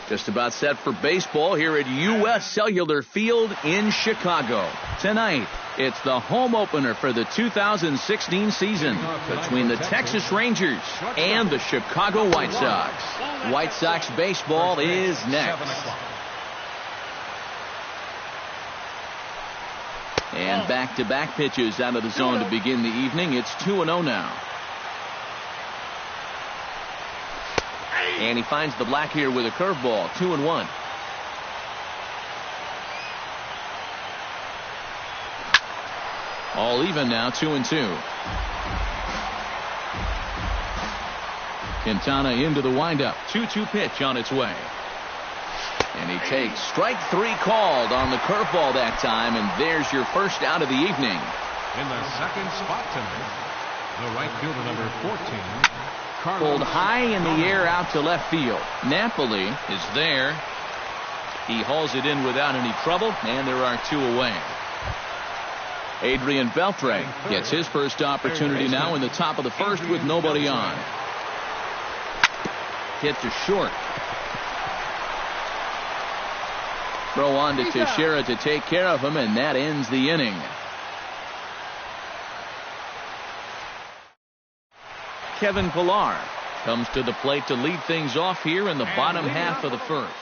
Just about set for baseball here at U.S. Cellular Field in Chicago. Tonight, it's the home opener for the 2016 season between the Texas Rangers and the Chicago White Sox. White Sox baseball is next. And back-to-back pitches out of the zone to begin the evening. It's 2-0 now. And he finds the black here with a curveball. 2-1. All even now. 2-2. Quintana into the windup. 2-2 pitch on its way. And he takes strike 3 called on the curveball that time. And there's your first out of the evening. In the second spot tonight, the right fielder, number 14. Pulled high in the air out to left field. Napoli is there. He hauls it in without any trouble, and there are 2 away. Adrian Beltre gets his first opportunity now in the top of the first with nobody on. Hit to short. Throw on to Teixeira to take care of him, and that ends the inning. Kevin Pillar comes to the plate to lead things off here in the bottom half of the first.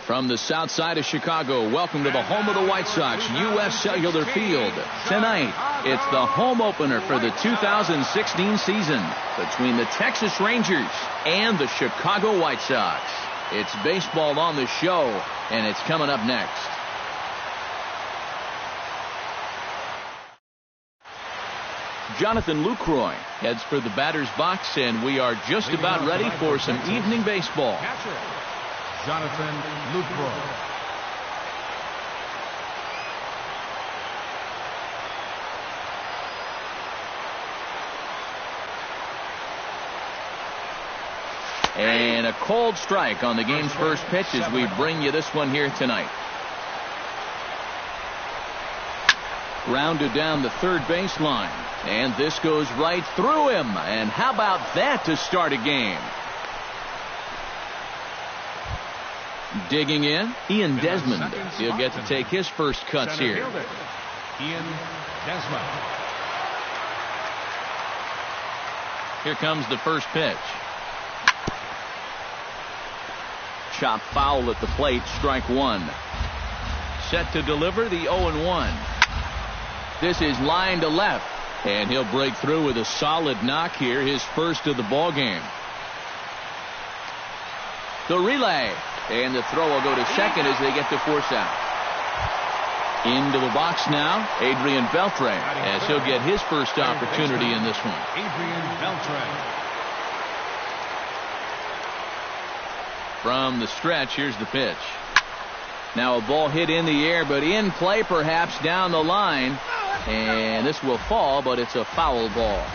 From the south side of Chicago, welcome to the home of the White Sox, U.S. Cellular Field. Tonight, it's the home opener for the 2016 season between the Texas Rangers and the Chicago White Sox. It's baseball on the show, and it's coming up next. Jonathan Lucroy heads for the batter's box, and we are just about ready for some evening baseball. Catcher, Jonathan Lucroy. And a cold strike on the game's first pitch as we bring you this one here tonight. Grounded down the third baseline, and this goes right through him. And how about that to start a game? Digging in, Ian Desmond. He'll get to take his first cuts here. Ian Desmond. Here comes the first pitch. Chop foul at the plate, strike one. Set to deliver the 0-1. This is line to left, and he'll break through with a solid knock here, his first of the ball game. The relay, and the throw will go to second as they get to force out. Into the box now, Adrian Beltre, as he'll get his first opportunity in this one. Adrian Beltre. From the stretch, here's the pitch. Now a ball hit in the air, but in play perhaps down the line. And this will fall, but it's a foul ball.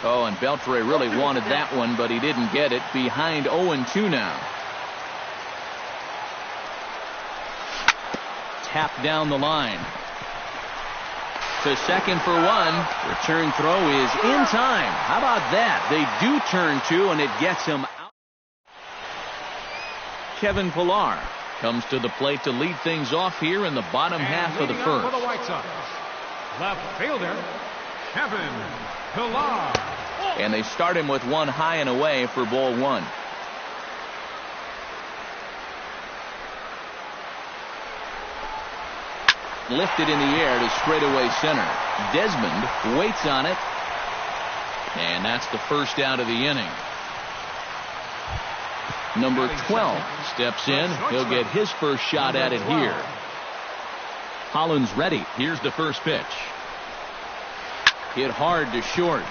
Oh, and Beltre really wanted that one, but he didn't get it. Behind 0-2 now. Tap down the line. To second for one. Return throw is in time. How about that? They do turn two, and it gets him out. Kevin Pillar comes to the plate to lead things off here in the bottom half of the first. For the White Sox, left fielder Kevin Pillar. And they start him with one high and away for ball one. Lifted in the air to straightaway center. Desmond waits on it. And that's the first out of the inning. Number 12 steps in. He'll get his first shot at it here. Holland's ready. Here's the first pitch. Hit hard to short.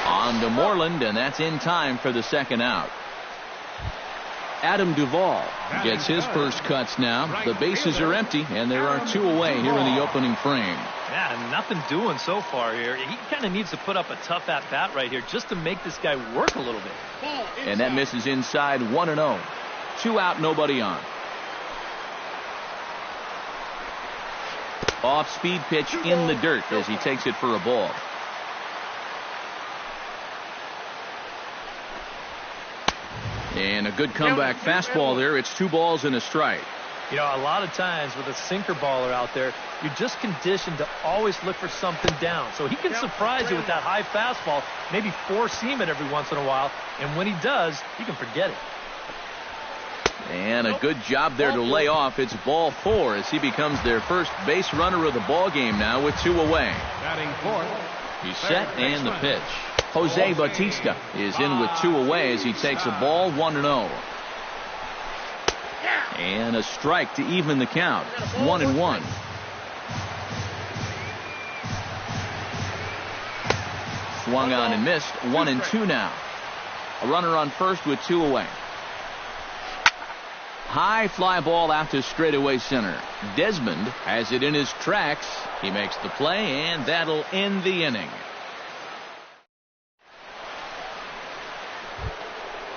On to Moreland, and that's in time for the second out. Adam Duvall gets his first cuts now. The bases are empty, and there are two away here in the opening frame. Yeah, nothing doing so far here. He kind of needs to put up a tough at-bat right here just to make this guy work a little bit. And that misses inside 1-0. 2 out, nobody on. Off-speed pitch in the dirt as he takes it for a ball. And a good comeback fastball there. It's 2 balls and a strike. You know, a lot of times with a sinker baller out there, you're just conditioned to always look for something down. So he can surprise you with that high fastball, maybe four-seam it every once in a while. And when he does, you can forget it. And a good job there to lay off. It's ball 4 as he becomes their first base runner of the ball game now with 2 away. Batting fourth. He's set and the pitch. Jose Bautista is in with 2 away as he takes a ball 1-0. And a strike to even the count. 1-1. Swung on and missed. 1-2 now. A runner on first with 2 away. High fly ball out to straightaway center. Desmond has it in his tracks. He makes the play, and that'll end the inning.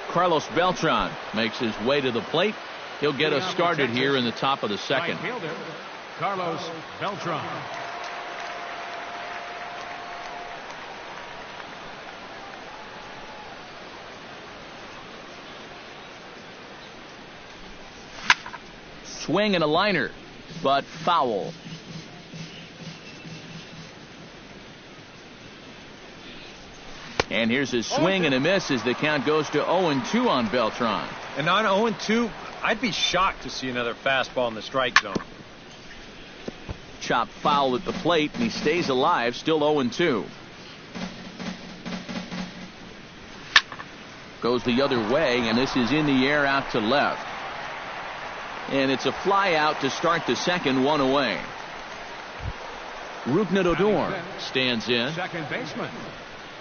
Carlos Beltran makes his way to the plate. He'll get us started here in the top of the second. Right fielder, Carlos Beltran. Swing and a liner. but foul. And here's his swing and a miss as the count goes to 0-2 on Beltran. And on 0-2, I'd be shocked to see another fastball in the strike zone. Chop foul at the plate, and he stays alive, still 0-2. Goes the other way, and this is in the air out to left. And it's a fly out to start the second, one away. Rougned Odor stands in. Second baseman,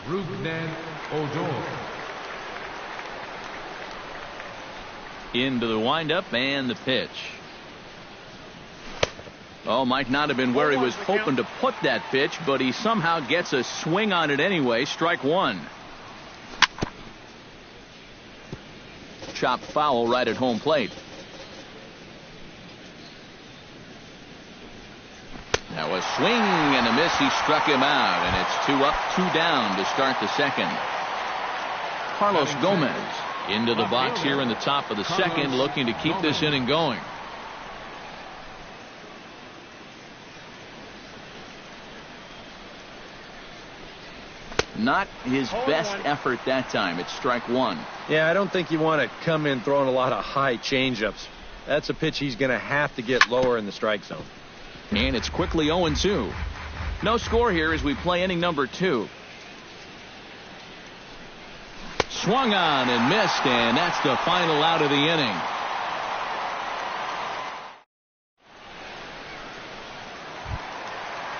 Rougned Odor. Into the windup and the pitch. Oh, might not have been where he was hoping to put that pitch, but he somehow gets a swing on it anyway. Strike one. Chop foul right at home plate. Now a swing and a miss. He struck him out, and it's 2 up, 2 down to start the second. Carlos Gomez into the box here in the top of the second, looking to keep this inning going. Not his best effort that time. It's strike one. Yeah, I don't think you want to come in throwing a lot of high changeups. That's a pitch he's going to have to get lower in the strike zone. And it's quickly 0-2. No score here as we play inning number 2. Swung on and missed, and that's the final out of the inning.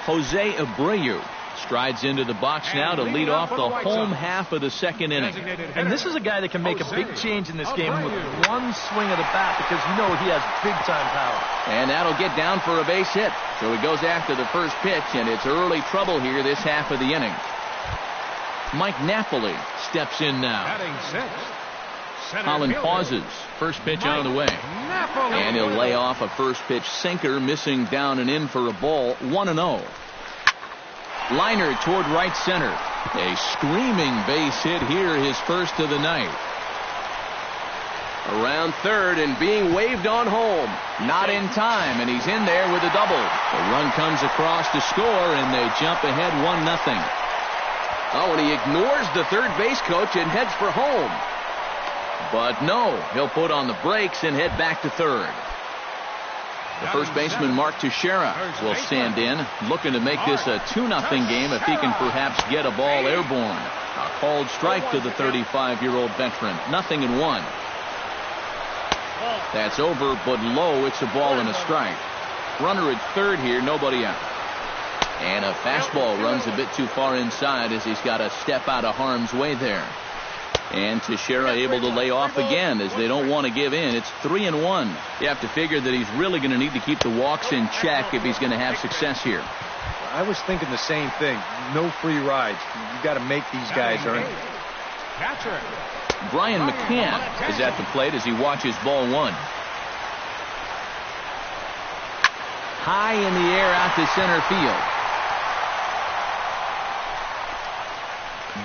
Jose Abreu strides into the box now to lead off the home half of the second inning. And this is a guy that can make a big change in this game with one swing of the bat, because you know he has big-time power. And that'll get down for a base hit. So he goes after the first pitch, and it's early trouble here this half of the inning. Mike Napoli steps in now. Holland pauses. First pitch on the way. And he'll lay off a first pitch sinker, missing down and in for a ball. 1-0. Liner toward right center. A screaming base hit here, his first of the night. Around third and being waved on home. Not in time, and he's in there with a double. The run comes across to score, and they jump ahead 1-0. Oh, and he ignores the third base coach and heads for home. But no, he'll put on the brakes and head back to third. The first baseman, Mark Teixeira, will stand in, looking to make this a 2-0 game if he can perhaps get a ball airborne. A called strike to the 35-year-old veteran. 0-1. That's over, but low. It's a ball and a strike. Runner at third here, nobody out. And a fastball runs a bit too far inside as he's got to step out of harm's way there. And Teixeira able to lay off again as they don't want to give in. It's 3-1. You have to figure that he's really going to need to keep the walks in check if he's going to have success here. I was thinking the same thing. No free rides. You've got to make these guys earn it. Catcher Brian McCann is at the plate as he watches ball one. High in the air out to center field.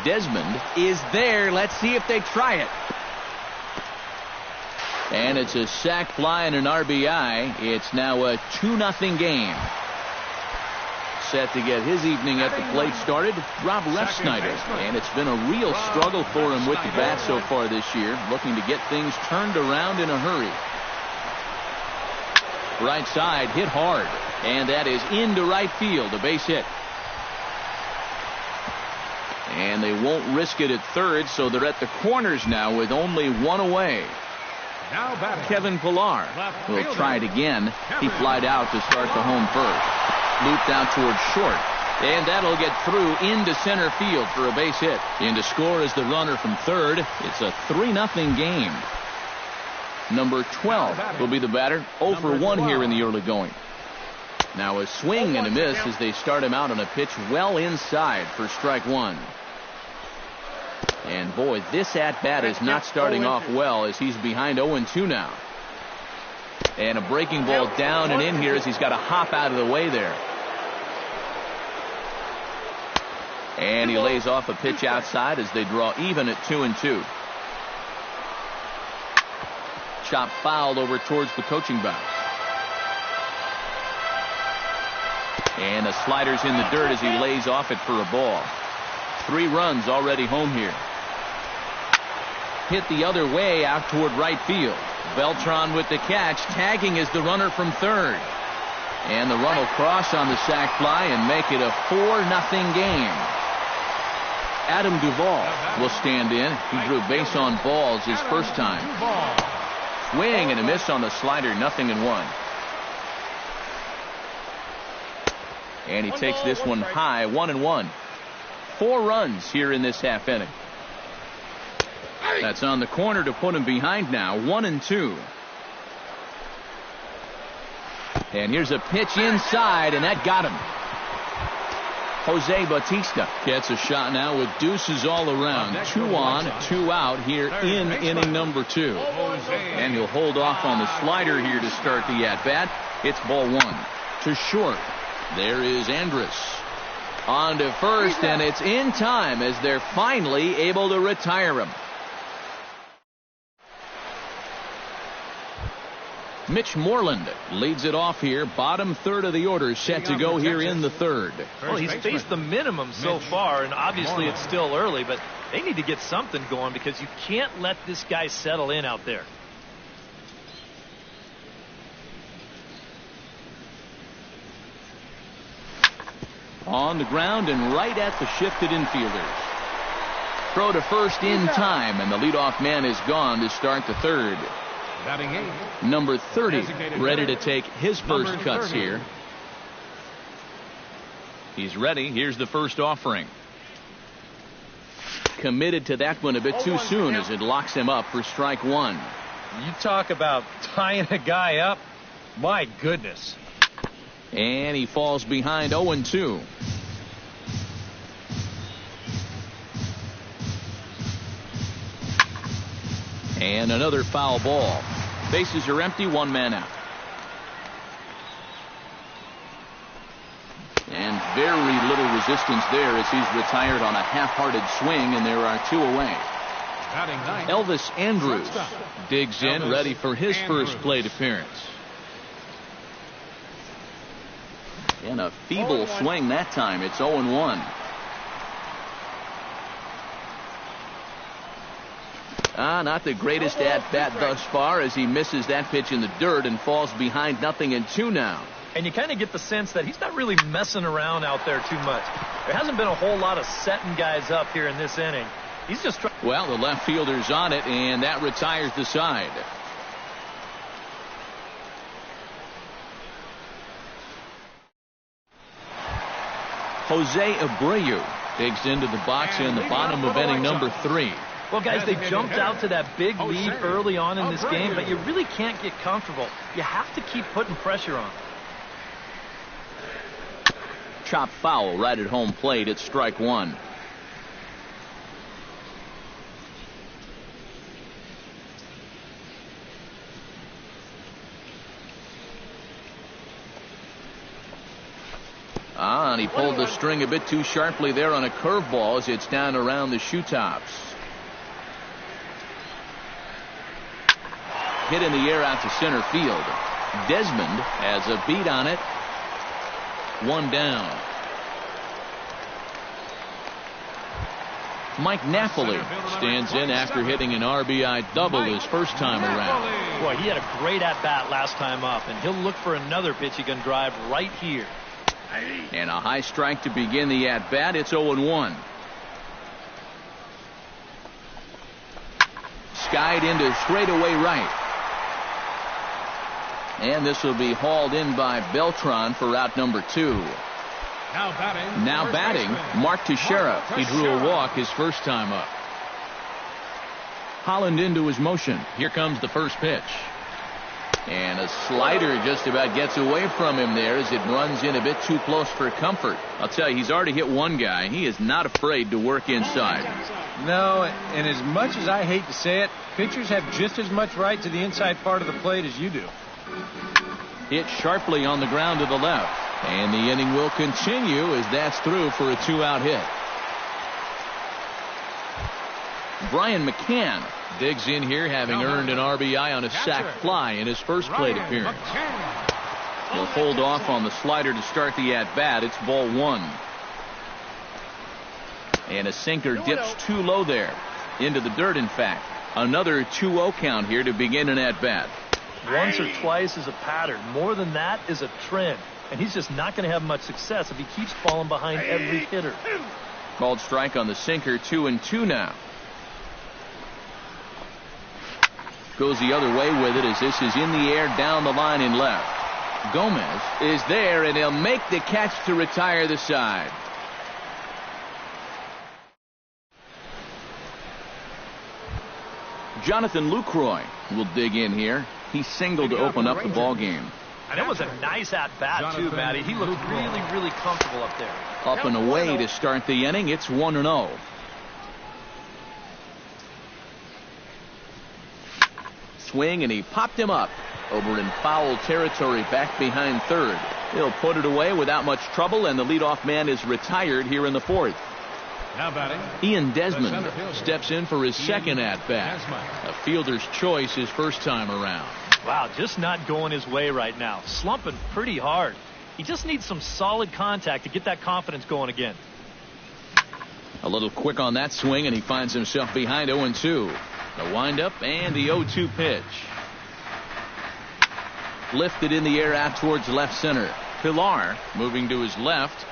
Desmond is there. Let's see if they try it. And it's a sac fly and an RBI. It's now a 2-0 game. Set to get his evening at the plate started, Rob Refsnyder. And it's been a real struggle for him with the bat so far this year, looking to get things turned around in a hurry. Right side, hit hard. And that is into right field, a base hit. And they won't risk it at third, so they're at the corners now with only one away. Kevin Pillar will try it again. He flied out to start the home first. Looped out towards short. And that'll get through into center field for a base hit. In to score is the runner from third. It's a 3-0 game. Number 12 will be the batter. 0 for 1 here in the early going. Now a swing and a miss as they start him out on a pitch well inside for strike one. And boy, this at-bat is not starting off well as he's behind 0-2 now. And a breaking ball down and in here as he's got to hop out of the way there. And he lays off a pitch outside as they draw even at 2-2. Chop fouled over towards the coaching box. And the slider's in the dirt as he lays off it for a ball. 3 runs already home here. Hit the other way out toward right field. Beltran with the catch. Tagging is the runner from third. And the run will cross on the sac fly and make it a 4-0 game. Adam Duvall will stand in. He drew base on balls his first time. Swing and a miss on the slider. 0-1. And he takes this one high. 1-1. 4 runs here in this half inning. That's on the corner to put him behind now. 1-2. And here's a pitch inside, and that got him. Jose Bautista gets a shot now with deuces all around. 2 on, 2 out here in inning number 2. And he'll hold off on the slider here to start the at-bat. It's ball 1. To short. There is Andrus. On to first, and it's in time as they're finally able to retire him. Mitch Moreland leads it off here. Bottom third of the order set to go here in the third. Well, he's faced the minimum so far, and obviously it's still early, but they need to get something going because you can't let this guy settle in out there. On the ground and right at the shifted infielders. Throw to first in time, and the leadoff man is gone to start the third. Number 30 ready to take his first cuts here. He's ready. Here's the first offering. Committed to that one a bit too soon as it locks him up for strike 1. You talk about tying a guy up. My goodness. And he falls behind 0-2. And another foul ball. Bases are empty, 1 man out. And very little resistance there as he's retired on a half-hearted swing, and there are 2 away. Elvis Andrus digs in, ready for his first plate appearance. And a feeble swing that time. It's 0-1. Not the greatest at-bat thus far as he misses that pitch in the dirt and falls behind 0-2 now. And you kind of get the sense that he's not really messing around out there too much. There hasn't been a whole lot of setting guys up here in this inning. He's just trying. Well, the left fielder's on it, and that retires the side. Jose Abreu digs into the box in the bottom of inning number 3. Well, guys, they jumped out to that big lead early on in this game, but you really can't get comfortable. You have to keep putting pressure on. Chop foul right at home plate. It's strike 1. And he pulled the string a bit too sharply there on a curveball as it's down around the shoe tops. Hit in the air out to center field. Desmond has a beat on it. 1 down. Mike Napoli stands in after hitting an RBI double his first time around. Boy, he had a great at-bat last time up, and he'll look for another pitch he can drive right here. And a high strike to begin the at-bat. It's 0-1. Skied into straightaway right. And this will be hauled in by Beltran for out number 2. Now batting, Mark Teixeira. He drew a walk his first time up. Holland into his motion. Here comes the first pitch. And a slider just about gets away from him there as it runs in a bit too close for comfort. I'll tell you, he's already hit one guy. He is not afraid to work inside. No, and as much as I hate to say it, pitchers have just as much right to the inside part of the plate as you do. Hit sharply on the ground to the left. And the inning will continue as that's through for a 2-out hit. Brian McCann digs in here, having earned an RBI on a sac fly in his first plate appearance. He'll hold off on the slider to start the at-bat. It's ball one. And a sinker dips too low there. Into the dirt, in fact. Another 2-0 count here to begin an at-bat. Once or twice is a pattern. More than that is a trend. And he's just not going to have much success if he keeps falling behind every hitter. Called strike on the sinker. 2-2 now. Goes the other way with it as this is in the air down the line in left. Gomez is there, and he'll make the catch to retire the side. Jonathan Lucroy will dig in here. He singled to open up the ball game. And it was a nice at-bat, too, Matty. He looked really, really comfortable up there. Up and away to start the inning. It's 1-0. Swing, and he popped him up. Over in foul territory back behind third. He'll put it away without much trouble, and the leadoff man is retired here in the fourth. Now batting, Ian Desmond steps in for his second at-bat. A fielder's choice his first time around. Wow, just not going his way right now. Slumping pretty hard. He just needs some solid contact to get that confidence going again. A little quick on that swing, and he finds himself behind 0-2. The windup and the 0-2 pitch. Lifted in the air out towards left center. Pilar moving to his left.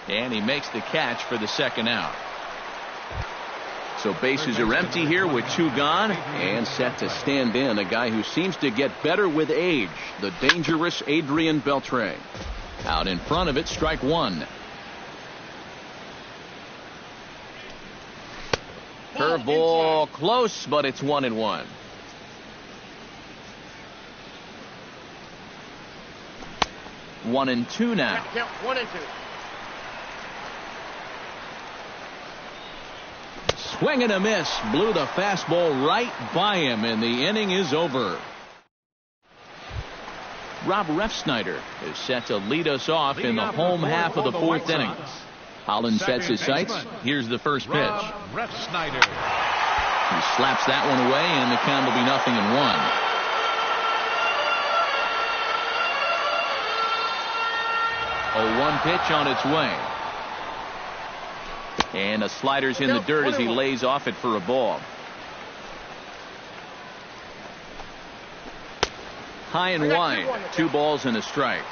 And he makes the catch for the second out. So bases are empty here with 2 gone. And set to stand in a guy who seems to get better with age. The dangerous Adrian Beltre. Out in front of it, strike one. Curveball close, but it's 1-1. One and two now. Count 1-2. Swing and a miss. Blew the fastball right by him, and the inning is over. Rob Refsnyder is set to lead us off in the home half of the fourth inning. Holland sets his sights. Here's the first pitch. Refsnyder. He slaps that one away, and the count will be 0-1. A 1 pitch on its way. And a slider's in the dirt as he lays off it for a ball. High and wide. 2 balls and a strike.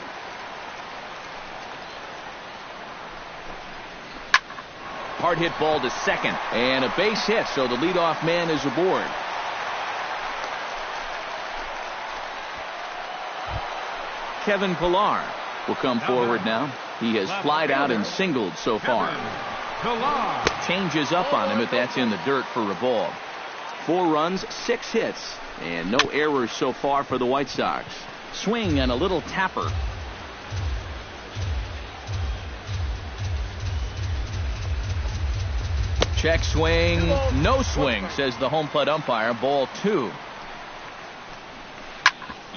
Hard hit ball to second. And a base hit, so the leadoff man is aboard. Kevin Pilar will come forward now. He has flied out and singled so far. Changes up on him, but that's in the dirt for a ball. 4 runs, 6 hits, and no errors so far for the White Sox. Swing and a little tapper. Check swing, no swing, says the home plate umpire. Ball 2.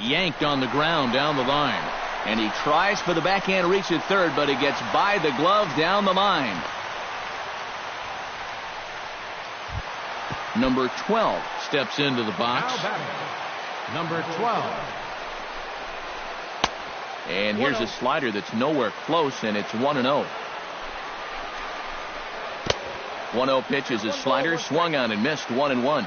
Yanked on the ground down the line. And he tries for the backhand reach at third, but he gets by the glove down the line. Number 12 steps into the box. Number 12. And here's a slider that's nowhere close, and it's 1-0. 1-0 pitch is a slider, swung on and missed. 1-1.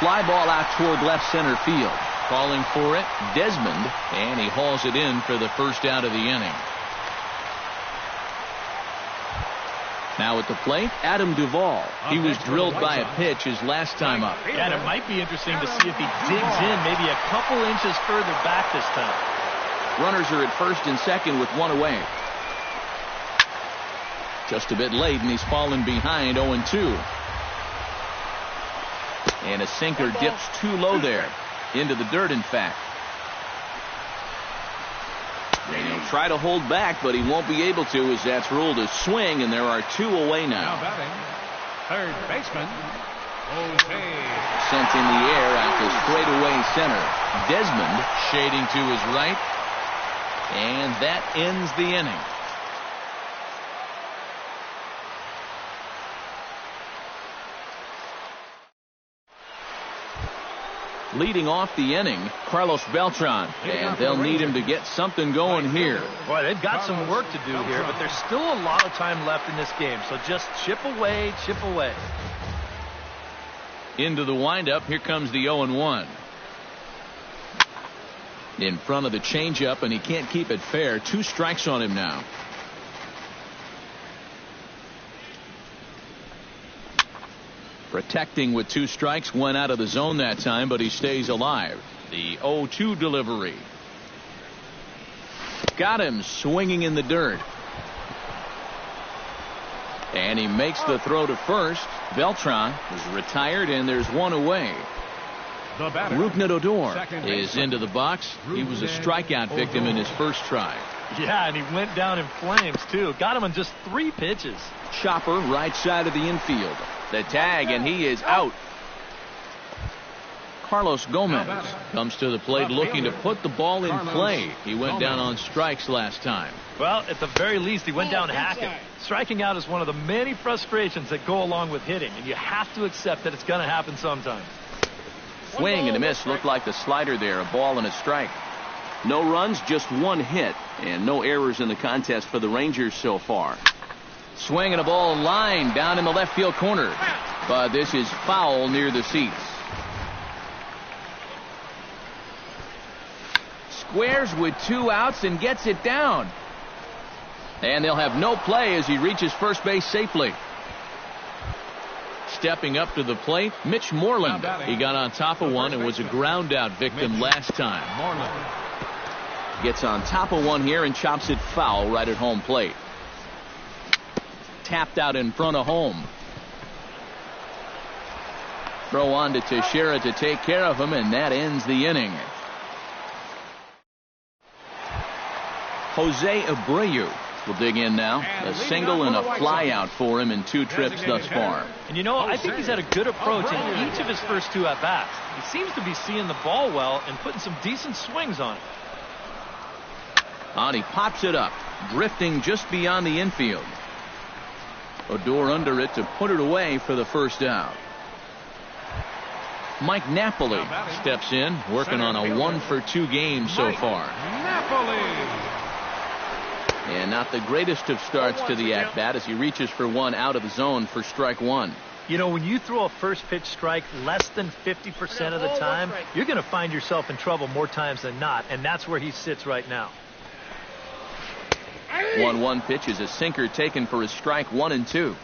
Fly ball out toward left center field. Calling for it, Desmond, and he hauls it in for the first out of the inning. Now at the plate, Adam Duvall. He was drilled by a pitch his last time up. Yeah, and it might be interesting to see if he digs in maybe a couple inches further back this time. Runners are at first and second with 1 away. Just a bit late, and he's fallen behind 0-2. And a sinker dips too low there. Into the dirt, in fact. And he'll try to hold back, but he won't be able to, as that's ruled a swing, and there are 2 away now. Now batting, third baseman, Jose. Sent in the air out to straightaway center. Desmond shading to his right. And that ends the inning. Leading off the inning, Carlos Beltran, and they'll need him to get something going here. Boy, they've got some work to do here, but there's still a lot of time left in this game, so just chip away, chip away. Into the windup, here comes the 0-1. In front of the changeup, and he can't keep it fair. 2 strikes on him now. Protecting with 2 strikes, went out of the zone that time, but he stays alive. The 0-2 delivery. Got him swinging in the dirt. And he makes the throw to first. Beltran is retired, and there's 1 away. Rougned Odor is into the box. He was a strikeout victim in his first try. Yeah, and he went down in flames, too. Got him on just 3 pitches. Chopper right side of the infield. The tag, and he is out. Carlos Gomez comes to the plate looking to put the ball in play. He went down on strikes last time. Well, at the very least, he went down hacking. Striking out is one of the many frustrations that go along with hitting, and you have to accept that it's going to happen sometimes. Swing and a miss. Looked like the slider there. A ball and a strike. No runs, just 1 hit, and no errors in the contest for the Rangers so far. Swing and a ball line down in the left field corner. But this is foul near the seats. Squares with 2 outs and gets it down. And they'll have no play as he reaches first base safely. Stepping up to the plate, Mitch Moreland. He got on top of one and was a ground out victim last time. Gets on top of one here and chops it foul right at home plate. Tapped out in front of home. Throw on to Teixeira to take care of him, and that ends the inning. Jose Abreu will dig in now. A single and a fly out for him in 2 trips thus far. And you know, I think he's had a good approach in each of his first 2 at-bats. He seems to be seeing the ball well and putting some decent swings on it. And he pops it up, drifting just beyond the infield. Odor under it to put it away for the first out. Mike Napoli steps in, working on a 1-for-2 game so far. And not the greatest of starts to the at-bat as he reaches for 1 out of the zone for strike 1. You know, when you throw a first pitch strike less than 50% of the time, you're going to find yourself in trouble more times than not, and that's where he sits right now. 1-1 pitch is a sinker taken for his strike 1 and 2.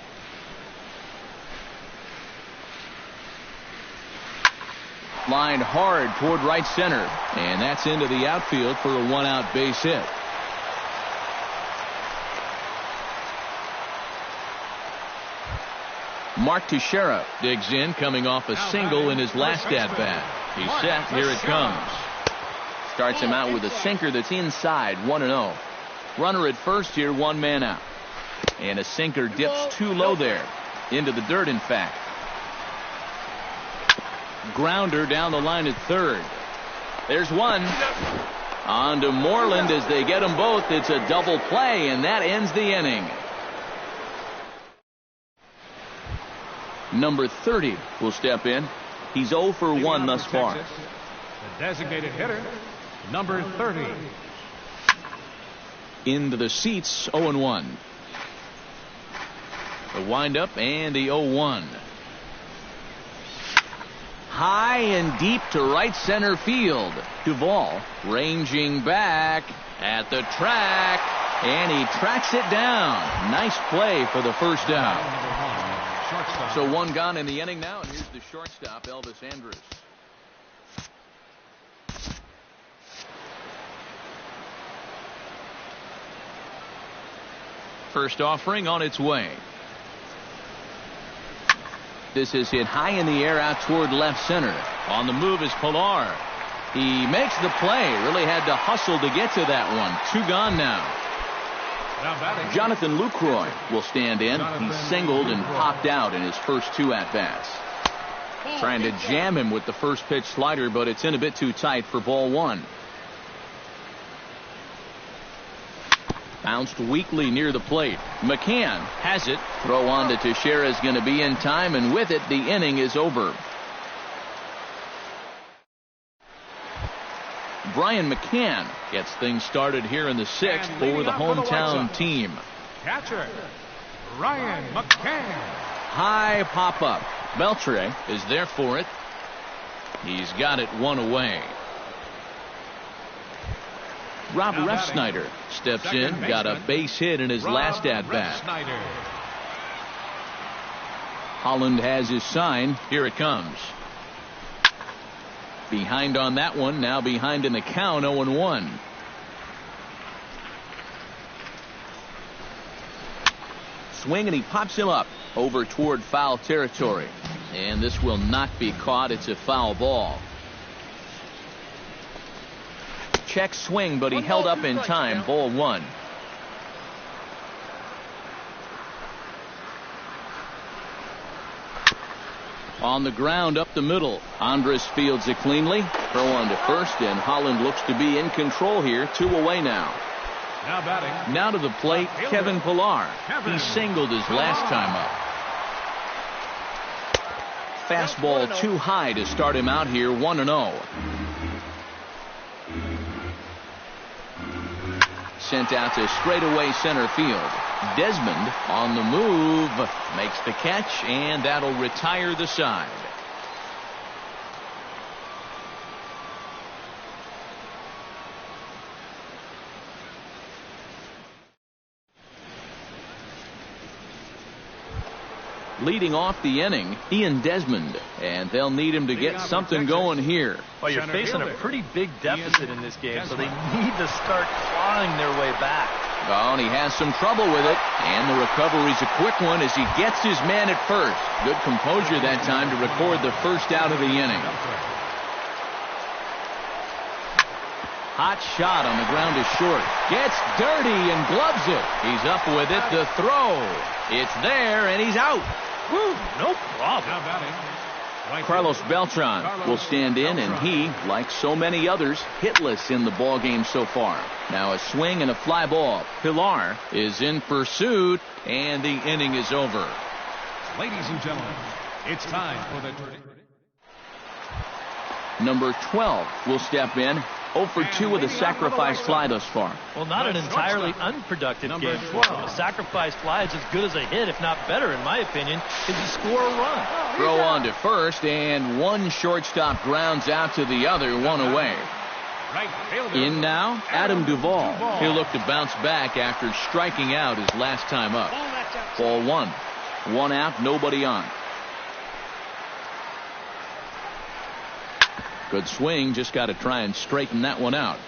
Lined hard toward right center, and that's into the outfield for a 1-out base hit. Mark Teixeira digs in, coming off a single in his last at-bat. He's set. Here it comes. Starts him out with a sinker that's inside, 1-0. Runner at first here, 1 man out. And a sinker dips too low there. Into the dirt, in fact. Grounder down the line at third. There's 1. On to Moreland as they get them both. It's a double play, and that ends the inning. Number 30 will step in. He's 0 for 1 thus far. The designated hitter, number 30. Into the seats, 0-1. The windup and the 0-1. High and deep to right center field. Duvall ranging back at the track, and he tracks it down. Nice play for the first down. So 1 gone in the inning now, and here's the shortstop, Elvis Andrus. First offering on its way. This is hit high in the air out toward left center. On the move is Pilar. He makes the play. Really had to hustle to get to that one. 2 gone now. Jonathan Lucroy will stand in. He singled and popped out in his first 2 at-bats. Trying to jam him with the first pitch slider, but it's in a bit too tight for ball 1. Bounced weakly near the plate. McCann has it. Throw on to Teixeira is going to be in time, and with it, the inning is over. Brian McCann gets things started here in the 6th for the hometown team. Catcher, Brian McCann. High pop-up. Beltre is there for it. He's got it one away. Rob Refsnyder steps in, got a base hit in his last at-bat. Holland has his sign. Here it comes. Behind on that one, now behind in the count, 0-1. Swing, and he pops him up over toward foul territory. And this will not be caught. It's a foul ball. Check swing, but he held up in time. Ball 1. On the ground up the middle. Andres fields it cleanly. Throw on to first, and Holland looks to be in control here. 2 away now. Now batting. Now to the plate, Kevin Pillar. He singled his last time up. Fastball too high to start him out here, 1-0. Sent out to straightaway center field. Desmond on the move, makes the catch, and that'll retire the side. Leading off the inning, Ian Desmond, and they'll need him to get something going here. Well, you're facing a pretty big deficit in this game, so they need to start clawing their way back. Oh, and he has some trouble with it, and the recovery's a quick one as he gets his man at first. Good composure that time to record the first out of the inning. Hot shot on the ground is short. Gets dirty and gloves it. He's up with it. The throw. It's there, and he's out. Woo, no problem. Now batting. Carlos Beltran will stand in, and he, like so many others, hitless in the ball game so far. Now a swing and a fly ball. Pillar is in pursuit, and the inning is over. Ladies and gentlemen, it's time for the Number 12 will step in. 0 for 2 with a sacrifice fly thus far. Well, not an entirely unproductive game for him. A sacrifice fly is as good as a hit, if not better, in my opinion, because you score a run. Throw on to first, and one shortstop grounds out to the other, 1 away. In now, Adam Duvall. He'll look to bounce back after striking out his last time up. Ball 1. 1 out, nobody on. Good swing, just got to try and straighten that one out.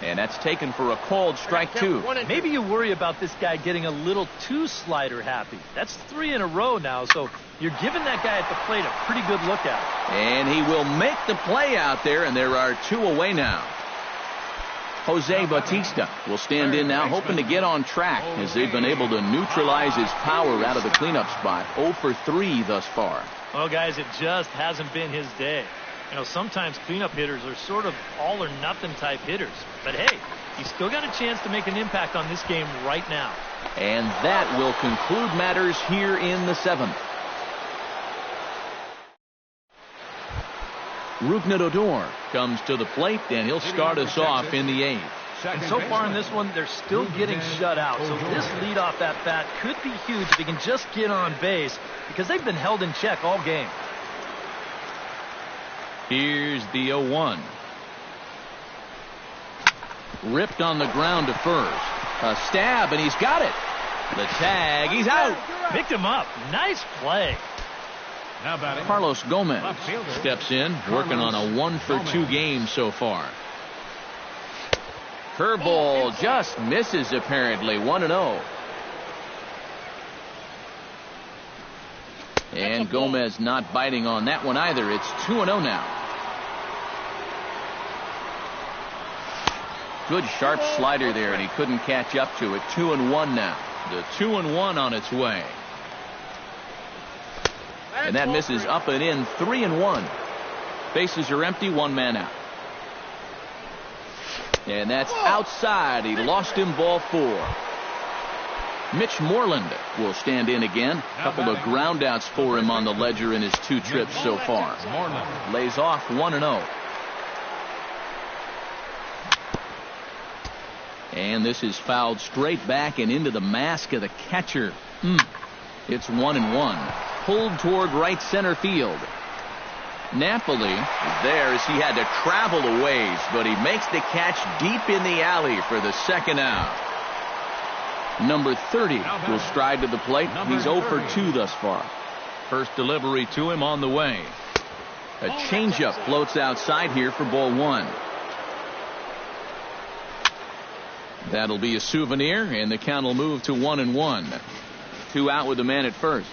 And that's taken for a called strike 2. Maybe you worry about this guy getting a little too slider happy. That's 3 in a row now, so you're giving that guy at the plate a pretty good look at it. And he will make the play out there, and there are 2 away now. Jose Bautista will stand in now, hoping to get on track as they've been able to neutralize his power out of the cleanup spot. 0 for 3 thus far. Well, guys, it just hasn't been his day. You know, sometimes cleanup hitters are sort of all or nothing type hitters. But hey, he's still got a chance to make an impact on this game right now. And that will conclude matters here in the 7th. Rougned Odor comes to the plate, and he'll start us off in the 8th. And so far in this one, they're still getting shut out. So this leadoff at bat could be huge if he can just get on base, because they've been held in check all game. Here's the 0-1. Ripped on the ground to first. A stab, and he's got it. The tag, he's out. Picked him up. Nice play. Now batting. Carlos Gomez steps in, working on a 1 for 2 game so far. Curveball just misses apparently. 1-0. And Gomez not biting on that one either. It's 2-0 now. Good sharp slider there, and he couldn't catch up to it. 2-1 now. The 2-1 on its way. And that misses up and in. 3-1. Bases are empty. 1 man out. And that's outside. He lost him. Ball 4. Mitch Moreland will stand in again. A couple of groundouts for him on the ledger in his 2 trips so far. Lays off 1-0. And this is fouled straight back and into the mask of the catcher. It's 1-1. Pulled toward right center field. Napoli is there as he had to travel a ways, but he makes the catch deep in the alley for the second out. Number 30 will stride to the plate. He's 0 for 2 thus far. First delivery to him on the way. A changeup floats outside here for ball 1. That'll be a souvenir, and the count will move to 1-1. 2 out with the man at first.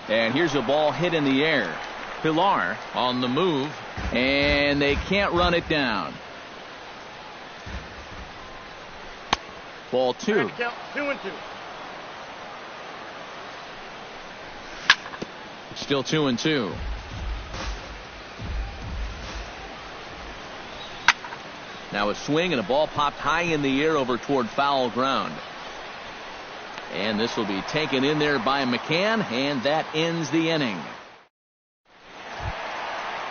And here's a ball hit in the air. Pilar on the move, and they can't run it down. Ball 2. 2-2. Still 2-2. Now a swing and a ball popped high in the air over toward foul ground. And this will be taken in there by McCann, and that ends the inning.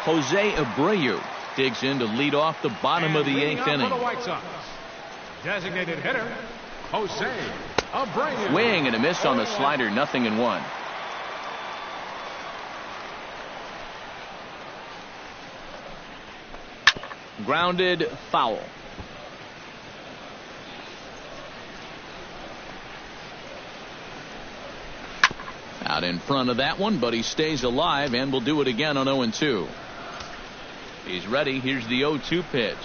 Jose Abreu digs in to lead off the bottom of the 8th inning. For the White Sox, designated hitter, Jose Abreu. Swing and a miss on the slider, 0-1. Grounded foul. Out in front of that one, but he stays alive and will do it again on 0-2. He's ready. Here's the 0-2 pitch.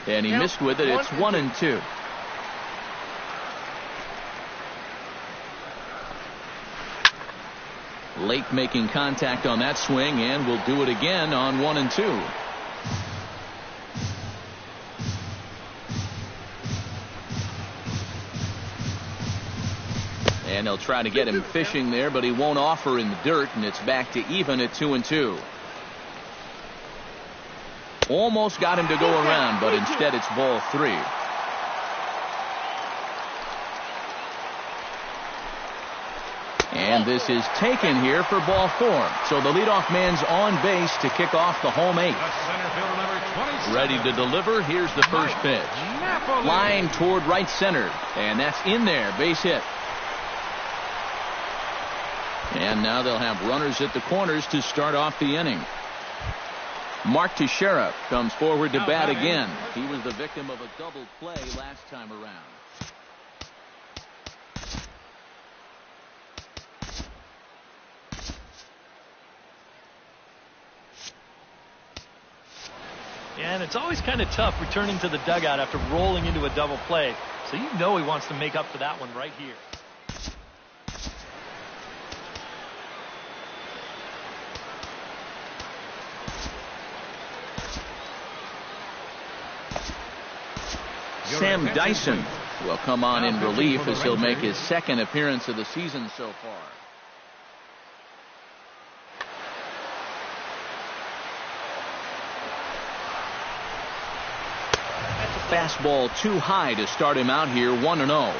And he missed with it. It's 1-2. Late making contact on that swing, and will do it again on 1-2. And they'll try to get him fishing there, but he won't offer in the dirt, and it's back to even at 2-2. Almost got him to go around, but instead it's ball 3. And this is taken here for ball 4. So the leadoff man's on base to kick off the home 8th. Ready to deliver. Here's the first pitch. Line toward right center. And that's in there. Base hit. And now they'll have runners at the corners to start off the inning. Mark Teixeira comes forward to bat again. He was the victim of a double play last time around. And it's always kind of tough returning to the dugout after rolling into a double play. So you know he wants to make up for that one right here. Sam Dyson will come on in relief as he'll make his second appearance of the season so far. Fastball too high to start him out here, 1-0.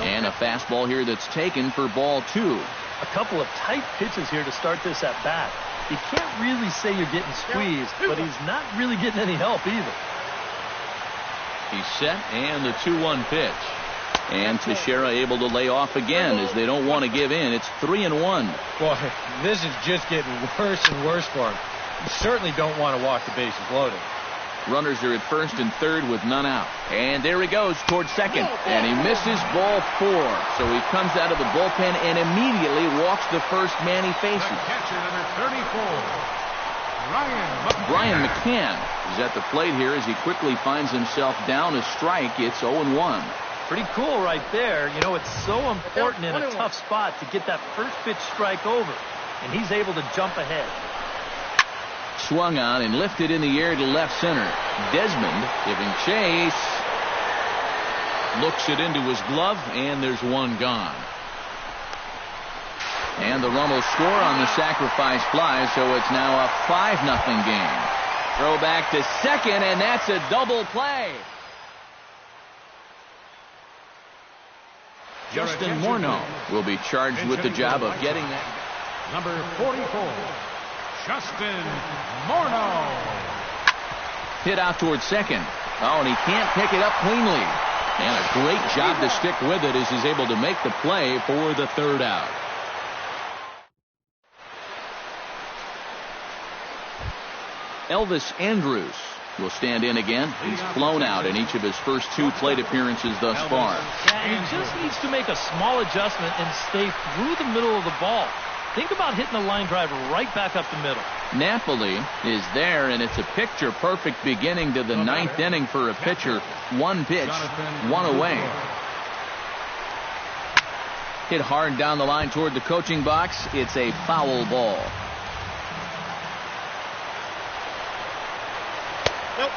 And a fastball here that's taken for ball 2. A couple of tight pitches here to start this at bat. You can't really say you're getting squeezed, but he's not really getting any help either. He's set, and the 2-1 pitch. And Teixeira able to lay off again as they don't want to give in. It's 3-1. Boy, this is just getting worse and worse for him. You certainly don't want to walk the bases loaded. Runners are at first and third with none out. And there he goes towards second. And he misses ball 4. So he comes out of the bullpen and immediately walks the first man he faces. Catcher number 34, Brian McCann is at the plate here as he quickly finds himself down a strike. It's 0-1. Pretty cool right there. You know, it's so important in a tough spot to get that first pitch strike over. And he's able to jump ahead. Swung on and lifted in the air to left center. Desmond giving chase. Looks it into his glove, and there's one gone. And the run will score on the sacrifice fly, so it's now a 5-0 game. Throw back to second, and that's a double play. Justin Morneau will be charged with the job of getting that. Number 44, Justin Morneau. Hit out towards second. Oh, and he can't pick it up cleanly. And a great job to stick with it as he's able to make the play for the third out. Elvis Andrus will stand in again. He's flown out in each of his first 2 plate appearances thus far. Yeah, he just needs to make a small adjustment and stay through the middle of the ball. Think about hitting a line drive right back up the middle. Napoli is there, and it's a picture-perfect beginning to the 9th inning for a pitcher. 1 pitch, 1 away. Hit hard down the line toward the coaching box. It's a foul ball.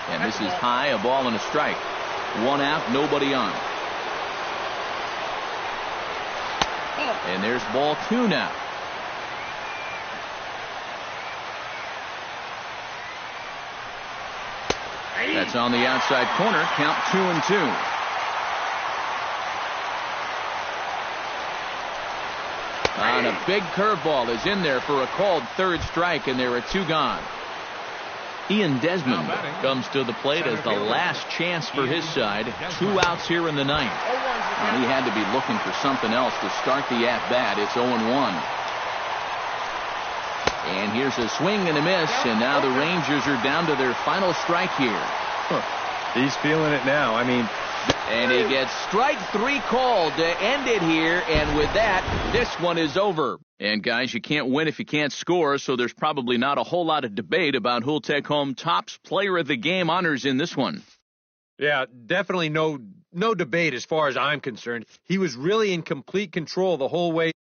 And this is high, a ball and a strike. 1 out, nobody on. And there's ball 2 now. That's on the outside corner. Count 2-2. And a big curveball is in there for a called third strike, and there are 2 gone. Ian Desmond comes to the plate as the last chance for his side. 2 outs here in the 9th. And he had to be looking for something else to start the at-bat. It's 0-1. And here's a swing and a miss, and now the Rangers are down to their final strike here. He's feeling it now. And he gets strike 3 called to end it here, and with that, this one is over. And guys, you can't win if you can't score, so there's probably not a whole lot of debate about who'll take home Topps Player of the Game honors in this one. Yeah, definitely no debate as far as I'm concerned. He was really in complete control the whole way.